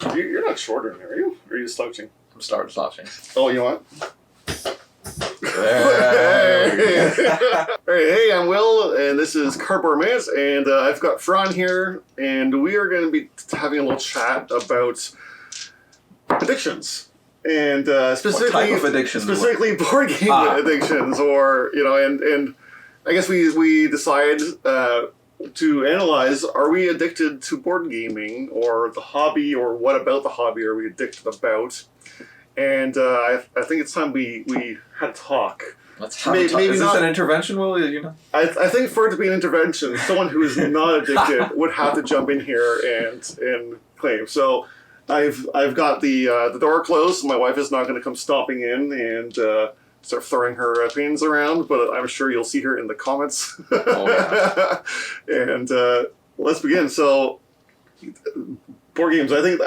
You're not shorter than me, are you? Or are you slouching? I'm slouching. Oh, you want? Hey. Hey, I'm Will, and this is Cardboard Minutes, and I've got Fran here, and we are going to be having a little chat about addictions, and specifically, what type of addictions? Specifically, board game addictions, or and I guess we decided to analyze: are we addicted to board gaming, or the hobby, or what about the hobby are we addicted about? And I think it's time we had a talk. Let's have a talk. Is this an intervention, Will? You know? I think for it to be an intervention, someone who is not addicted would have to jump in here and claim. So I've got the door closed. My wife is not going to come stomping in and start throwing her opinions around, but I'm sure you'll see her in the comments. Oh, yeah. And let's begin. So board games. I think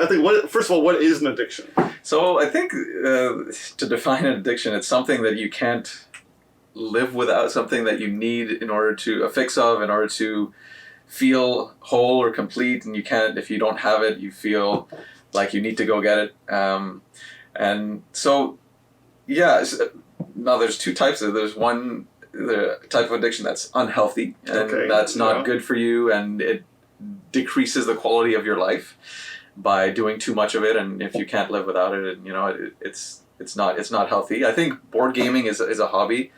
first of all, what is an addiction? So I think to define an addiction, it's something that you can't live without, something that you need in order to, a fix of, in order to feel whole or complete, and you can't, if you don't have it, you feel like you need to go get it. And so, yeah, now there's two types of, there's one, the type of addiction that's unhealthy, and that's not good for you, and it decreases the quality of your life by doing too much of it, and if you can't live without it, it's not healthy. I think board gaming is a hobby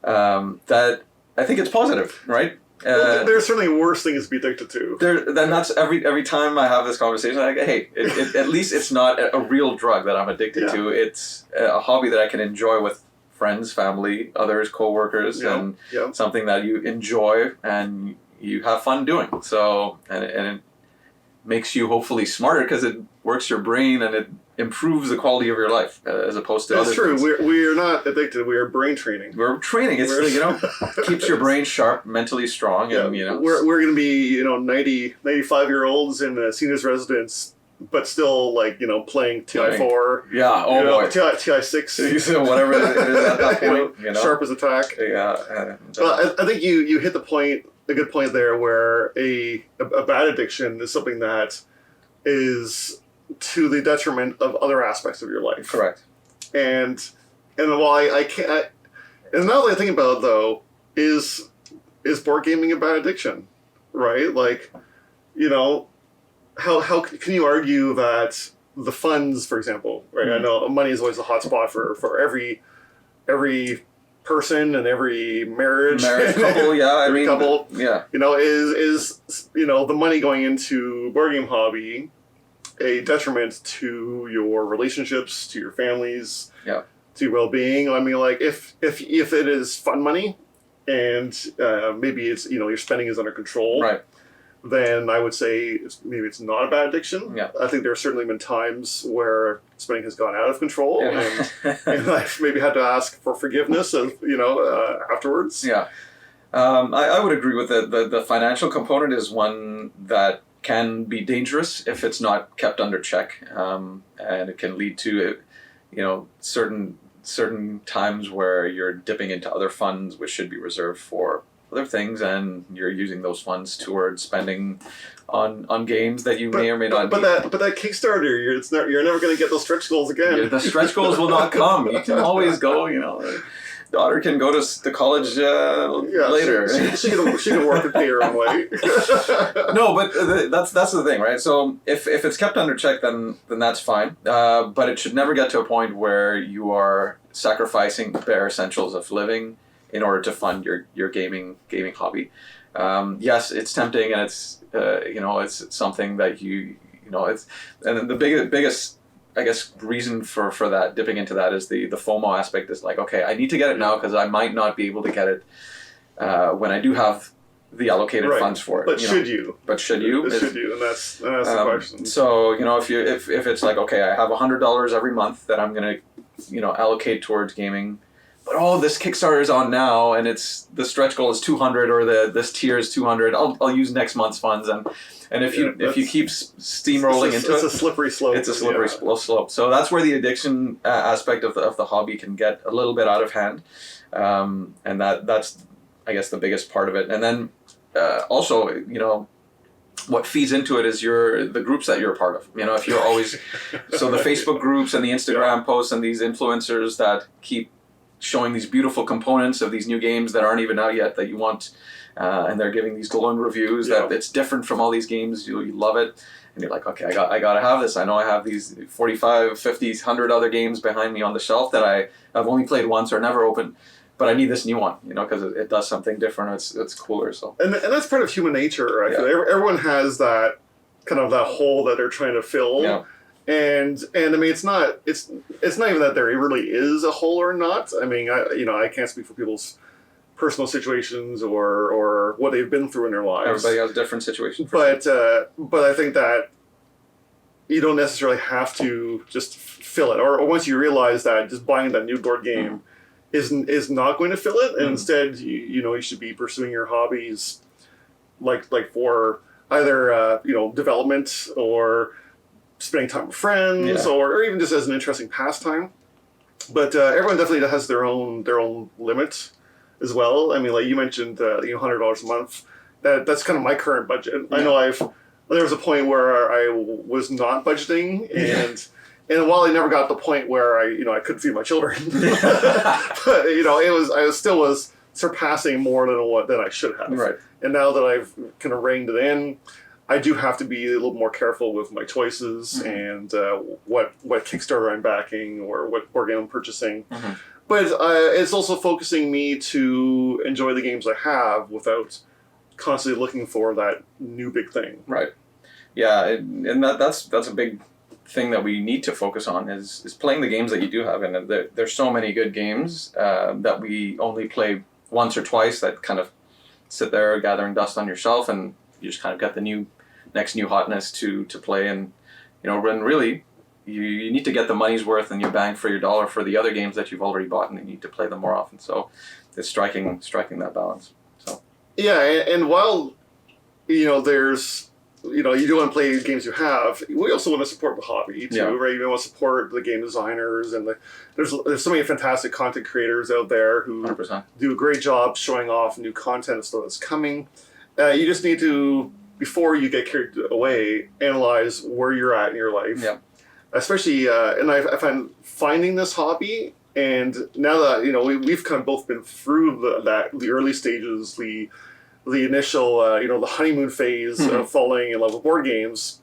that I think it's positive, right? There's certainly worse things to be addicted to. Then that's every time I have this conversation, I go, hey, at least it's not a real drug that I'm addicted to. It's a hobby that I can enjoy with friends, family, others, coworkers, and something that you enjoy and you have fun doing. So and it makes you hopefully smarter because it works your brain and it improves the quality of your life as opposed to other things. That's true. We're not addicted. We are brain training. We're training. It's keeps your brain sharp, mentally strong, and we're going to be 95-year-olds in a seniors residence, but still playing TI4. Yeah. Boy. TI6. Whatever it is at that point. Sharp as a tack. Yeah. I think you hit a good point there, where a bad addiction is something that is to the detriment of other aspects of your life. Correct. And while I can't, and now that I think about it, though, is board gaming a bad addiction, right? Like, how can you argue that the funds, for example, right? I know money is always a hot spot for every person and every marriage couple, couple, yeah. Is the money going into board game hobby a detriment to your relationships, to your families, to your well-being? I mean, like if it is fun money and maybe it's your spending is under control, right, then I would say maybe it's not a bad addiction. Yeah. I think there have certainly been times where spending has gone out of control, and I've maybe had to ask for forgiveness afterwards. Yeah, I would agree with the financial component is one that can be dangerous if it's not kept under check, and it can lead to certain times where you're dipping into other funds which should be reserved for other things, and you're using those funds towards spending on games that you may or may not. But that Kickstarter, you're never going to get those stretch goals again. The stretch goals will not come. You can always go. Daughter can go to the college later. She can work and pay her own way. No, but that's the thing, right? So if it's kept under check, then that's fine. But it should never get to a point where you are sacrificing the bare essentials of living in order to fund your gaming hobby. Yes, it's tempting, and it's it's something that it's, and the biggest I guess reason for that, dipping into that, is the FOMO aspect. Is like, okay, I need to get it now because I might not be able to get it when I do have the allocated funds for it. But should you? But should you? Should you? And that's the question. So if it's like, okay, I have $100 every month that I'm gonna allocate towards gaming, but this Kickstarter is on now, and it's the stretch goal is 200, or this tier is 200. I'll use next month's funds, and if you keep steamrolling into it, it's a slippery slope. It's a slippery slope. So that's where the addiction aspect of the hobby can get a little bit out of hand, and that's I guess the biggest part of it. And then also what feeds into it is the groups that you're a part of. If you're always so the Facebook groups and the Instagram posts and these influencers that keep showing these beautiful components of these new games that aren't even out yet that you want, and they're giving these glowing reviews that it's different from all these games. You love it, and you're like, okay, I got to have this. I know I have these 45, 50, 100 other games behind me on the shelf that I've only played once or never opened. But I need this new one, because it does something different. It's cooler. So and that's part of human nature. I feel everyone has that kind of that hole that they're trying to fill. Yeah. And I mean, it's not even that there really is a hole or not. I mean, I can't speak for people's personal situations or what they've been through in their lives. Everybody has different situations. But I think that you don't necessarily have to just fill it. Or once you realize that just buying that new board game is not going to fill it, and instead you should be pursuing your hobbies like for either development or spending time with friends or even just as an interesting pastime. But everyone definitely has their own limit as well. I mean, like you mentioned, $100 a month. That's kind of my current budget. Yeah. I know there was a point where I was not budgeting, and while I never got to the point where I couldn't feed my children, but I still was surpassing more than I should have. Right. And now that I've kind of reined it in, I do have to be a little more careful with my choices and what Kickstarter I'm backing or what board game I'm purchasing. Mm-hmm. But it's also focusing me to enjoy the games I have without constantly looking for that new big thing. Right. Yeah, and that's a big thing that we need to focus on is playing the games that you do have. And there's so many good games that we only play once or twice that kind of sit there gathering dust on your shelf, and you just kind of get the next new hotness to play. And when really you need to get the money's worth and your bang for your dollar for the other games that you've already bought, and you need to play them more often. So it's striking that balance. So yeah, and while there's you do want to play games you have, we also want to support the hobby too, right? You want to support the game designers, and there's so many fantastic content creators out there who 100%. do a great job showing off new content and stuff that's coming. You just need to, before you get carried away, analyze where you're at in your life. Yeah. Especially, and I find finding this hobby, and now that we've kind of both been through the early stages, the initial the honeymoon phase of falling in love with board games,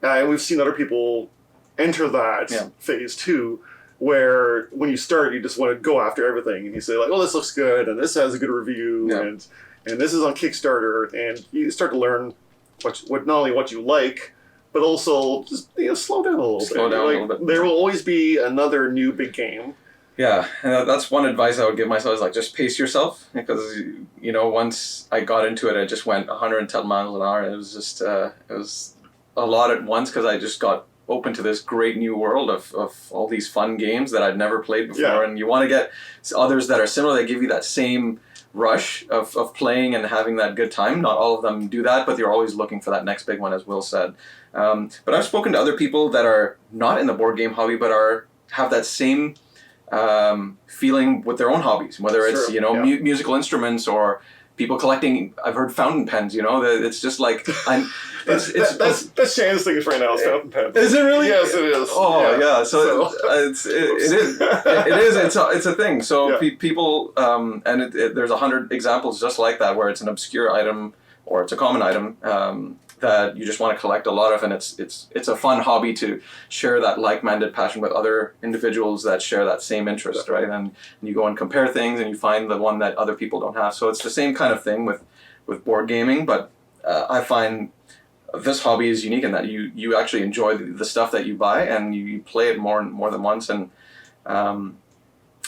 and we've seen other people enter that phase too, where when you start, you just want to go after everything, and you say like, oh, this looks good, and this has a good review, and this is on Kickstarter, and you start to learn what not only what you like, but also just slow down a little bit. There will always be another new big game. Yeah, and that's one advice I would give myself, is like, just pace yourself, because once I got into it, I just went 110 miles an hour, and it was just it was a lot at once, because I just got open to this great new world of all these fun games that I'd never played before, and you want to get others that are similar, that give you that same rush of playing and having that good time. Not all of them do that, but you're always looking for that next big one, as Will said. But I've spoken to other people that are not in the board game hobby, but have that same feeling with their own hobbies, whether it's musical instruments or people collecting. I've heard fountain pens. It's just like that's Shannon's thing right now. Is fountain pens. Is it really? Yes, it is. Oh yeah. So it is. It's a thing. So people and there's 100 examples just like that, where it's an obscure item or it's a common item that you just want to collect a lot of, and it's a fun hobby to share that like-minded passion with other individuals that share that same interest, right? And you go and compare things, and you find the one that other people don't have. So it's the same kind of thing with board gaming, but I find this hobby is unique in that you actually enjoy the stuff that you buy, and you play it more than once, and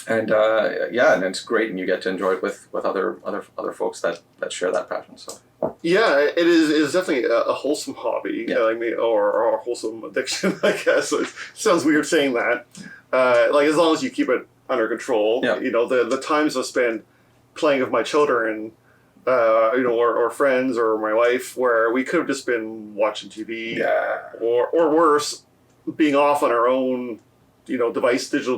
it's great, and you get to enjoy it with other folks that share that passion. So. Yeah, it is definitely a wholesome hobby, or a wholesome addiction, I guess. It sounds weird saying that. As long as you keep it under control, the times I spend playing with my children, or friends or my wife, where we could have just been watching TV, or worse, being off on our own, digital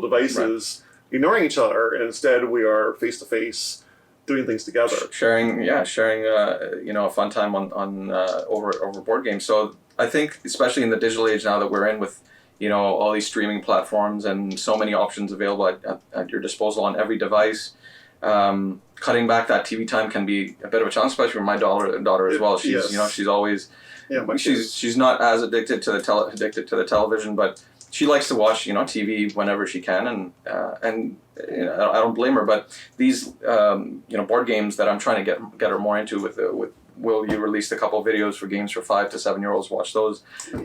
devices, ignoring each other, and instead we are face to face, doing things together. Sharing a fun time on over board games. So I think, especially in the digital age now that we're in, with all these streaming platforms and so many options available at your disposal on every device, cutting back that TV time can be a bit of a challenge, especially for my daughter as well. She's she's always she's not as addicted to the television, but she likes to watch TV whenever she can, and I don't blame her. But these board games that I'm trying to get her more into with Will, you released a couple of videos for games for 5 to 7 year olds. Watch those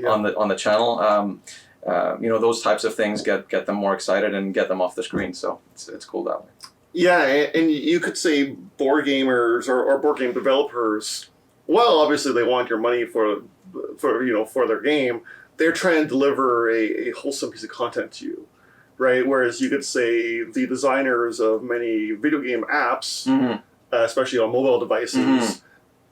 on the channel. Those types of things get them more excited and get them off the screen. So it's cool that way. Yeah, and you could say board gamers or board game developers. Well, obviously they want your money for their game. They're trying to deliver a wholesome piece of content to you, right? Whereas you could say the designers of many video game apps, especially on mobile devices,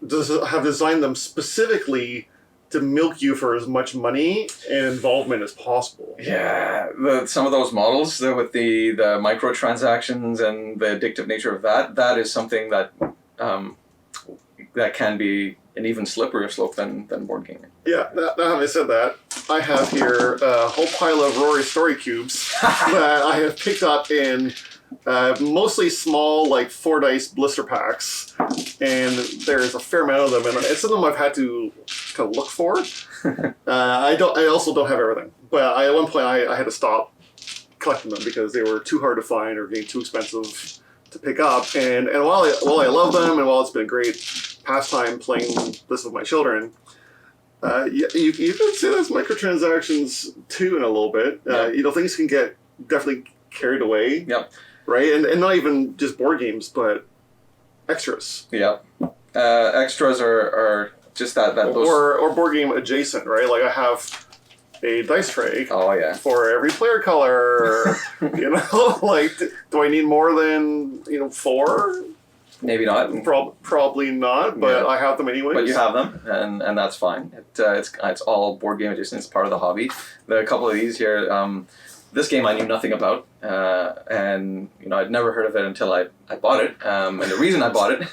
have designed them specifically to milk you for as much money and involvement as possible. Yeah, some of those models with the microtransactions and the addictive nature of that is something that that can be an even slipperier slope than board gaming. Yeah, now having said that, I have here a whole pile of Rory Story cubes that I have picked up in mostly small, like 4 dice blister packs, and there's a fair amount of them, and some of them I've had to kind of look for. I also don't have everything, but at one point I had to stop collecting them because they were too hard to find or getting too expensive to pick up. And while I love them, and while it's been a great pastime playing this with my children, you could say that's microtransactions too in a little bit. Things can get definitely carried away. Yep. Right, and not even just board games, but extras. Yeah, extras are just that or board game adjacent, right? Like I have a dice tray. Oh yeah. For every player color. Like do I need more than 4? Maybe not. Probably not, but I have them anyway. But you have them, and that's fine. It's all board game adjacent. It's part of the hobby. There are a couple of these here. This game I knew nothing about, and I'd never heard of it until I bought it. And the reason I bought it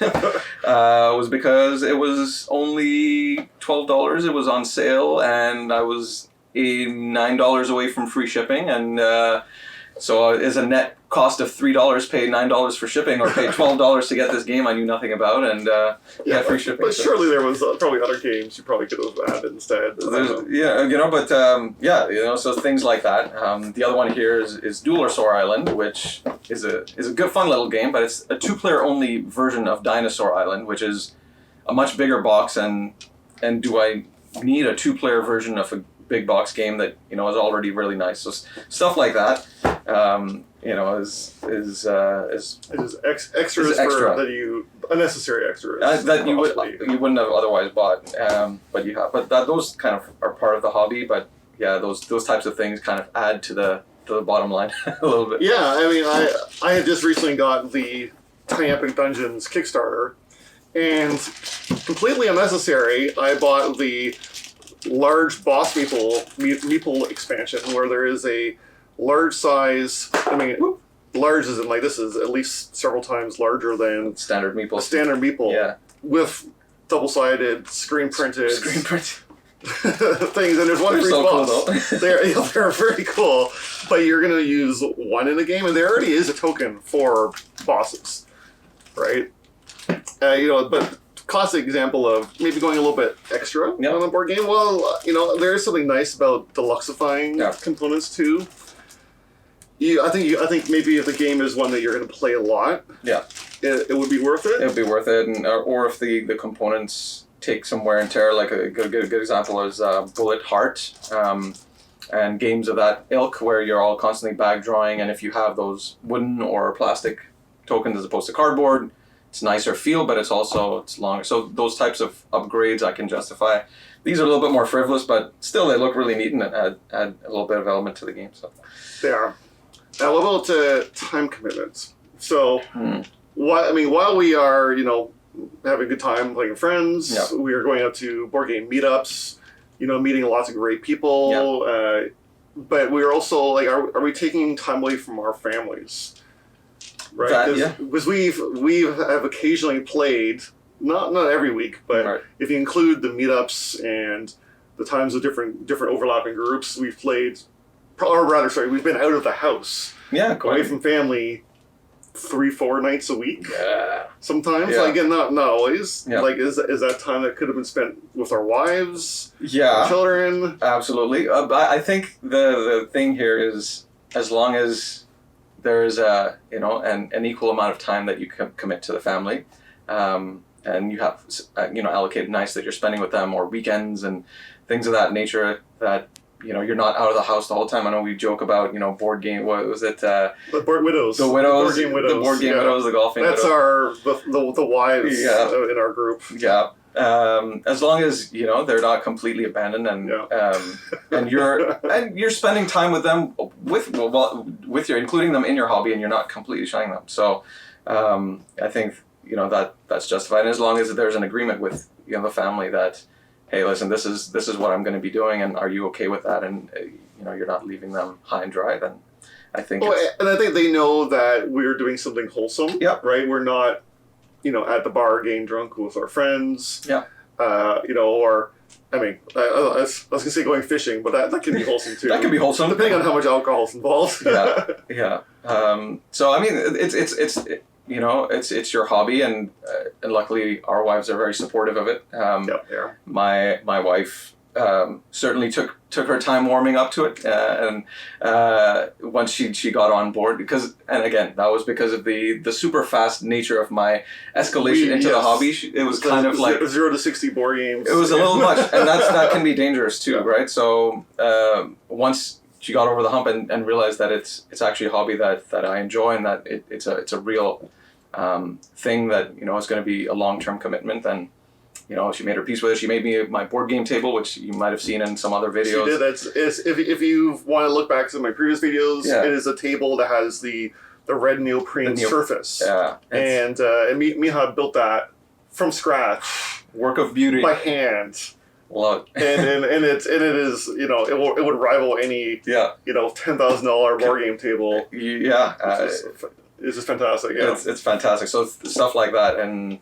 was because it was only $12. It was on sale, and I was $9 away from free shipping, and so it's a net cost of $3, pay $9 for shipping, or pay $12 to get this game I knew nothing about, and get free shipping. But surely there was probably other games you probably could have added instead. So things like that. The other one here is Duelosaur Island, which is a good fun little game, but it's a 2-player only version of Dinosaur Island, which is a much bigger box, and do I need a 2-player version of a big box game that is already really nice? So stuff like that. Is extras unnecessary extras that you wouldn't have otherwise bought, but you have. But those kind of are part of the hobby. But yeah, those types of things kind of add to the bottom line a little bit. Yeah, I mean, I had just recently got the Tiny Epic Dungeons Kickstarter, and completely unnecessary, I bought the large Boss Meeple expansion, where there is a large size. I mean, large is in like this is at least several times larger than standard Meeple. Standard Meeple, yeah, with double-sided screen printed things, and there's one for each boss. Cool, they're very cool, but you're gonna use one in a game, and there already is a token for bosses, right? But classic example of maybe going a little bit extra on a board game. Well, there is something nice about deluxifying components too. I think maybe if the game is one that you're going to play a lot, it would be worth it. It would be worth it, or if the components take some wear and tear. Like a good example is Bullet Heart, and games of that ilk where you're all constantly bag drawing, and if you have those wooden or plastic tokens as opposed to cardboard, it's nicer feel, but it's longer. So those types of upgrades I can justify. These are a little bit more frivolous, but still they look really neat and add a little bit of element to the game. So they are. Now, what about time commitments? So, while we are, having a good time playing with friends, we are going out to board game meetups, meeting lots of great people. But we're also like, are we taking time away from our families? right? Yeah. Because we have occasionally played, not every week, but Right. if you include the meetups and the times of different overlapping groups, we've played, or rather, sorry, we've been out of the house, Yeah, away from family, 3-4 nights a week. Yeah. Sometimes, Yeah. like, and not always. Yeah. Like, is that time that could have been spent with our wives, Yeah. children? Absolutely. I think the thing here is, as long as there is an equal amount of time that you commit to the family, and you have allocated nights that you're spending with them, or weekends and things of that nature, that you're not out of the house the whole time. I know we joke about board game. What was it? The board widows. The widows. Board game widows. The board game widows. The golfing. That's widows. the wives in our group. Yeah. As long as they're not completely abandoned, and you're spending time with them with your including them in your hobby, and you're not completely shunning them. So I think that's justified, and as long as there's an agreement with the family that, hey, listen, this is what I'm going to be doing, and are you okay with that? And you're not leaving them high and dry. Then I think. And I think they know that we're doing something wholesome. Yeah. Right. We're not at the bar getting drunk with our friends. Yeah. Or I mean, I was gonna say going fishing, but that can be wholesome too. That can be wholesome, depending on how much alcohol is involved. Yeah. So I mean, it's your hobby, and luckily our wives are very supportive of it. Yeah. My wife certainly took her time warming up to it, and once she got on board, and again, that was because of the super fast nature of my escalation into the hobby. It was kind of like 0 to 60 board games. It was a little much, and that can be dangerous too, right? So once she got over the hump and realized that it's actually a hobby that I enjoy, and that it's a real thing that is going to be a long-term commitment, then she made her peace with it. She made me my board game table, which you might have seen in some other videos. She did. If you want to look back to my previous videos, it is a table that has the red neoprene surface. Yeah, and Miha built that from scratch, work of beauty by hand. Love it. and it is it would rival any $10,000 board game table. Yeah, it's just fantastic. Yeah, it's fantastic. So stuff like that, and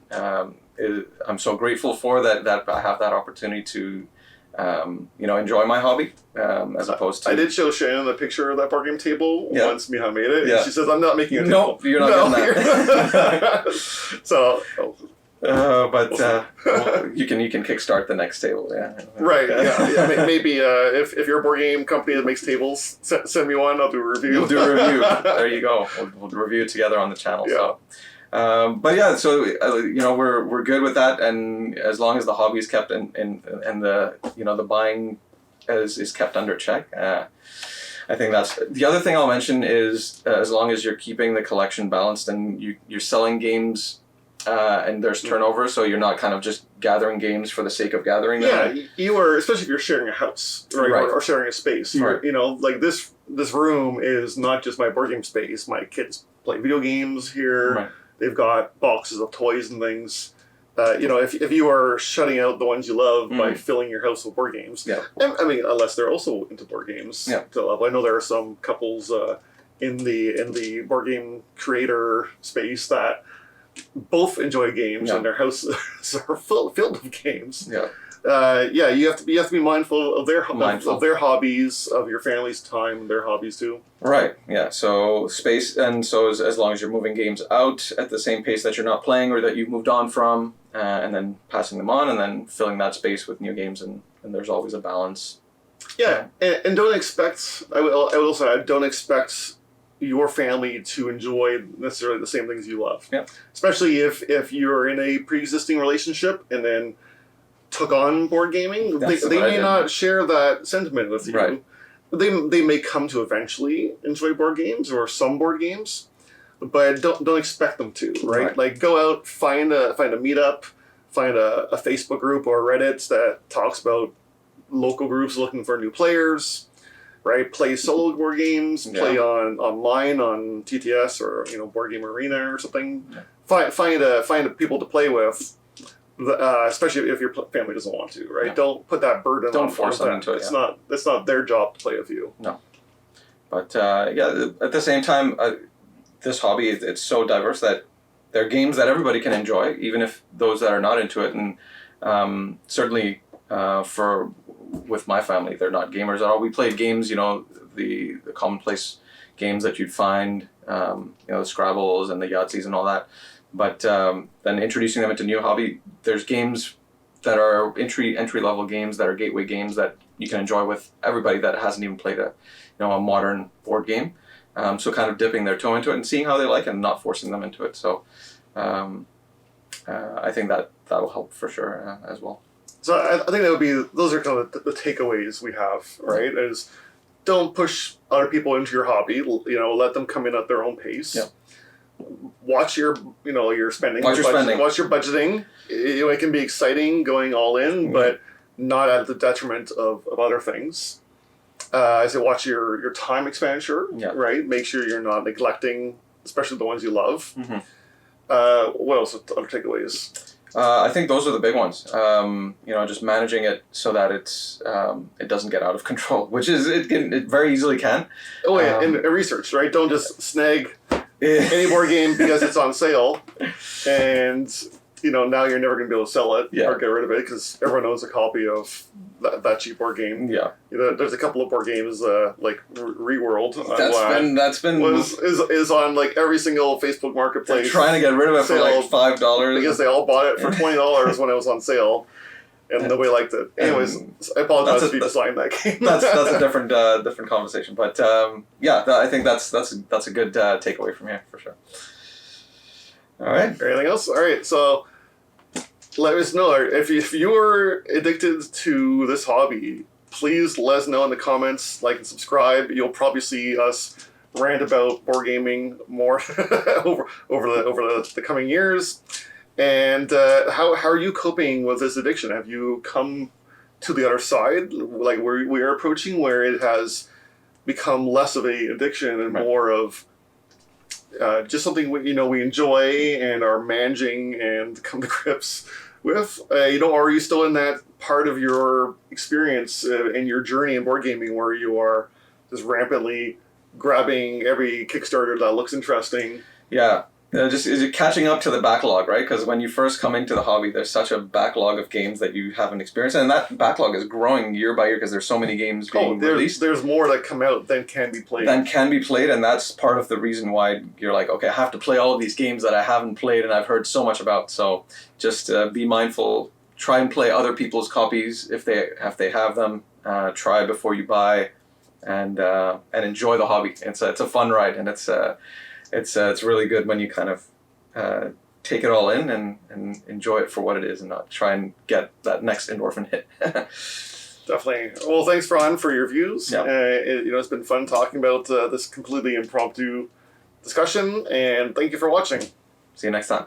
I'm so grateful for that I have that opportunity to enjoy my hobby, as opposed to. I did show Shannon a picture of that board game table once Miha made it. Yeah. And she says, "I'm not making a table." Nope, you're not getting that. So. You can kickstart the next table, yeah. Right, yeah. Maybe if you're a board game company that makes tables, send me one. I'll do a review. You'll do a review. There you go. We'll review it together on the channel. Yeah. So, we're good with that, and as long as the hobby is kept and the buying is kept under check. I think that's the other thing I'll mention is as long as you're keeping the collection balanced and you're selling games. And there's turnover, so you're not kind of just gathering games for the sake of gathering them. Yeah, you are, especially if you're sharing a house, right? Or sharing a space. Right. Like this room is not just my board game space. My kids play video games here. Right. They've got boxes of toys and things. If you are shutting out the ones you love by filling your house with board games, I mean, unless they're also into board games. Yeah. I know there are some couples in the board game creator space that both enjoy games, and their houses are filled with games. Yeah. You have to be mindful of their hobbies, of your family's time, their hobbies too. Right. Yeah. So space, and so as long as you're moving games out at the same pace that you're not playing or that you've moved on from, and then passing them on, and then filling that space with new games, and there's always a balance. Yeah, and don't expect. I will also add, don't expect your family to enjoy necessarily the same things you love. Yeah. Especially if you're in a pre-existing relationship and then took on board gaming, they may not share that sentiment with you. Right. They may come to eventually enjoy board games or some board games, but don't expect them to, right? Like go out, find a meetup, find a Facebook group or Reddit that talks about local groups looking for new players. Right, play solo board games, play online on TTS or Board Game Arena or something. Yeah. Find people to play with, especially if your family doesn't want to. Right, don't put that burden. Don't force them into it. It's not their job to play with you. No, but at the same time, this hobby, it's so diverse that there are games that everybody can enjoy, even if those that are not into it. And certainly with my family, they're not gamers at all. We played games, the commonplace games that you'd find, the Scrabbles and the Yahtzees and all that. But then introducing them into new hobby, there's games that are entry level games that are gateway games that you can enjoy with everybody that hasn't even played a modern board game. So kind of dipping their toe into it and seeing how they like it and not forcing them into it. So I think that'll help for sure as well. So I think those are kind of the takeaways we have, right? Is don't push other people into your hobby. Let them come in at their own pace. Yeah. Watch your spending. Watch your budgeting. It can be exciting going all in, but not at the detriment of other things. I say watch your time expenditure, right? Make sure you're not neglecting, especially the ones you love. Mm-hmm. What else? Other takeaways? I think those are the big ones. Just managing it so that it doesn't get out of control, which is it very easily can. Oh yeah, and research, right? Don't just snag any board game because it's on sale, and now you're never going to be able to sell it or get rid of it because everyone owns a copy of that cheap board game. Yeah, there's a couple of board games like Reworld. That's been is on like every single Facebook Marketplace. They're trying to get rid of it for like $5 because they all bought it for $20 when it was on sale. And nobody liked it. Anyways, I apologize if you designed that game. that's a different conversation. But I think that's a good takeaway from here for sure. All right. Anything else? All right. So let us know if you're addicted to this hobby. Please let us know in the comments. Like and subscribe. You'll probably see us rant about board gaming more over the coming years. And how are you coping with this addiction? Have you come to the other side, like we are approaching, where it has become less of a addiction and more of just something we enjoy and are managing and come to grips with? Or are you still in that part of your experience in your journey in board gaming where you are just rampantly grabbing every Kickstarter that looks interesting? Yeah. Is it catching up to the backlog, right? Because when you first come into the hobby, there's such a backlog of games that you haven't experienced, and that backlog is growing year by year because there's so many games being released. There's more that come out than can be played. And that's part of the reason why you're like, okay, I have to play all of these games that I haven't played and I've heard so much about. So just be mindful. Try and play other people's copies if they have them. Try before you buy, and enjoy the hobby. It's a fun ride, and it's really good when you kind of take it all in and enjoy it for what it is and not try and get that next endorphin hit. Definitely. Well, thanks, Ron, for your views. Yeah. It's been fun talking about this completely impromptu discussion, and thank you for watching. See you next time.